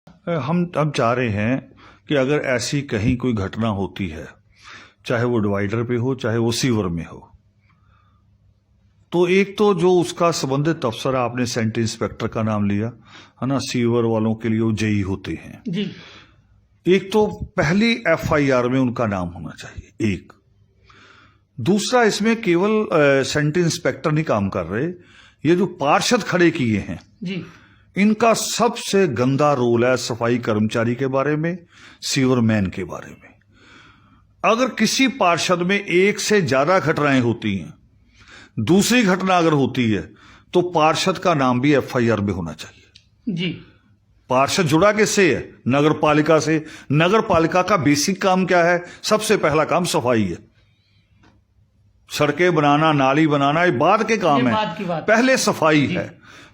हम चाह रहे हैं कि अगर ऐसी कहीं कोई घटना होती है, चाहे वो डिवाइडर पे हो चाहे वो सीवर में हो, तो एक तो जो उसका संबंधित अफसर, आपने सेंट इंस्पेक्टर का नाम लिया है ना, सीवर वालों के लिए वो जेई होते हैं जी। एक तो पहली एफआईआर में उनका नाम होना चाहिए। एक दूसरा, इसमें केवल सेंट इंस्पेक्टर नहीं काम कर रहे, ये जो पार्षद खड़े किए हैं जी, इनका सबसे गंदा रोल है सफाई कर्मचारी के बारे में, सीवरमैन के बारे में। अगर किसी पार्षद में एक से ज्यादा घटनाएं होती हैं, दूसरी घटना अगर होती है तो पार्षद का नाम भी एफआईआर में होना चाहिए। जी। पार्षद जुड़ा किससे है? नगर पालिका से। नगर पालिका का बेसिक काम क्या है? सबसे पहला काम सफाई है। सड़कें बनाना, नाली बनाना, ये बाद के काम है, बाद की बात। पहले सफाई है।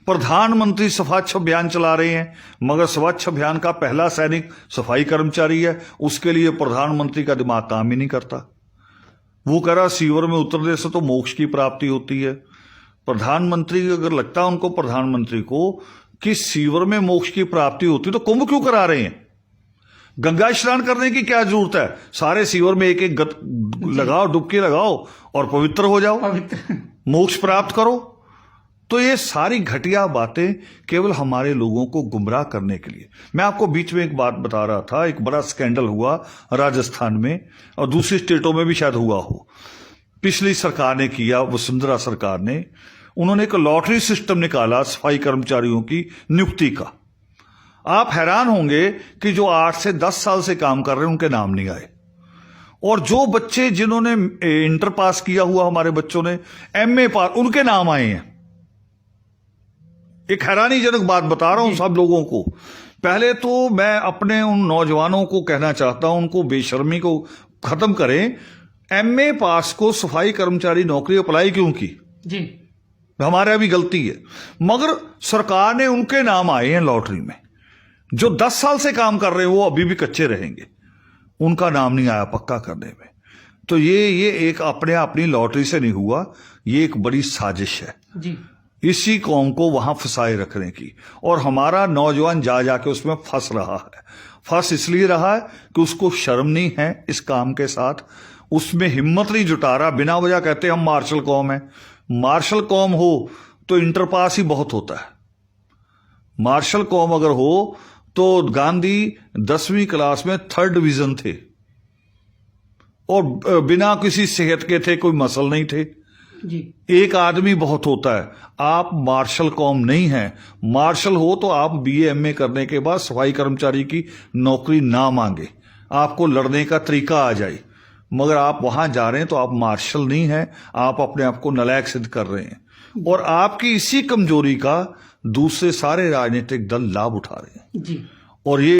प्रधानमंत्री स्वच्छ अभियान चला रहे हैं, मगर स्वच्छ अभियान का पहला सैनिक सफाई कर्मचारी है। उसके लिए प्रधानमंत्री का दिमाग काम ही नहीं करता। वो कह रहा सीवर में उतरने से तो मोक्ष की प्राप्ति होती है। प्रधानमंत्री अगर लगता है उनको, प्रधानमंत्री को, कि सीवर में मोक्ष की प्राप्ति होती तो कुंभ क्यों करा रहे हैं? गंगा स्नान करने की क्या जरूरत है? सारे सीवर में एक एक लगाओ, डुबकी लगाओ और पवित्र हो जाओ, मोक्ष प्राप्त करो। तो ये सारी घटिया बातें केवल हमारे लोगों को गुमराह करने के लिए। मैं आपको बीच में एक बात बता रहा था, एक बड़ा स्कैंडल हुआ राजस्थान में और दूसरी स्टेटों में भी शायद हुआ हो। पिछली सरकार ने किया, वसुंधरा सरकार ने, उन्होंने एक लॉटरी सिस्टम निकाला सफाई कर्मचारियों की नियुक्ति का। आप हैरान होंगे कि जो 8 से 10 साल से काम कर रहे हैं उनके नाम नहीं आए, और जो बच्चे जिन्होंने इंटर पास किया हुआ, हमारे बच्चों ने एमए पास, उनके नाम आए हैं। एक हैरानीजनक बात बता रहा हूं सब लोगों को। पहले तो मैं अपने उन नौजवानों को कहना चाहता हूं, उनको बेशर्मी को खत्म करें। एमए पास को सफाई कर्मचारी नौकरी अप्लाई क्यों की? जी, हमारे अभी गलती है, मगर सरकार ने उनके नाम आए हैं लॉटरी में। जो 10 साल से काम कर रहे हैं वो अभी भी कच्चे रहेंगे, उनका नाम नहीं आया पक्का करने में। तो ये एक अपनी लॉटरी से नहीं हुआ, ये एक बड़ी साजिश है जी, इसी कौम को वहां फंसाए रखने की। और हमारा नौजवान जा जाके उसमें फंस रहा है। फंस इसलिए रहा है कि उसको शर्म नहीं है इस काम के साथ, उसमें हिम्मत नहीं जुटा रहा। बिना वजह कहते हम मार्शल कौम है। मार्शल कौम हो तो इंटर पास ही बहुत होता है। मार्शल कौम अगर हो तो गांधी 10वीं क्लास में 3rd डिवीजन थे और बिना किसी सेहत के थे, कोई मसल नहीं थे। जी। एक आदमी बहुत होता है। आप मार्शल कौम नहीं है। मार्शल हो तो आप बीए एमए करने के बाद सफाई कर्मचारी की नौकरी ना मांगे, आपको लड़ने का तरीका आ जाए। मगर आप वहां जा रहे हैं तो आप मार्शल नहीं हैं, आप अपने आप को नालायक सिद्ध कर रहे हैं। और आपकी इसी कमजोरी का दूसरे सारे राजनीतिक दल लाभ उठा रहे हैं। जी। और ये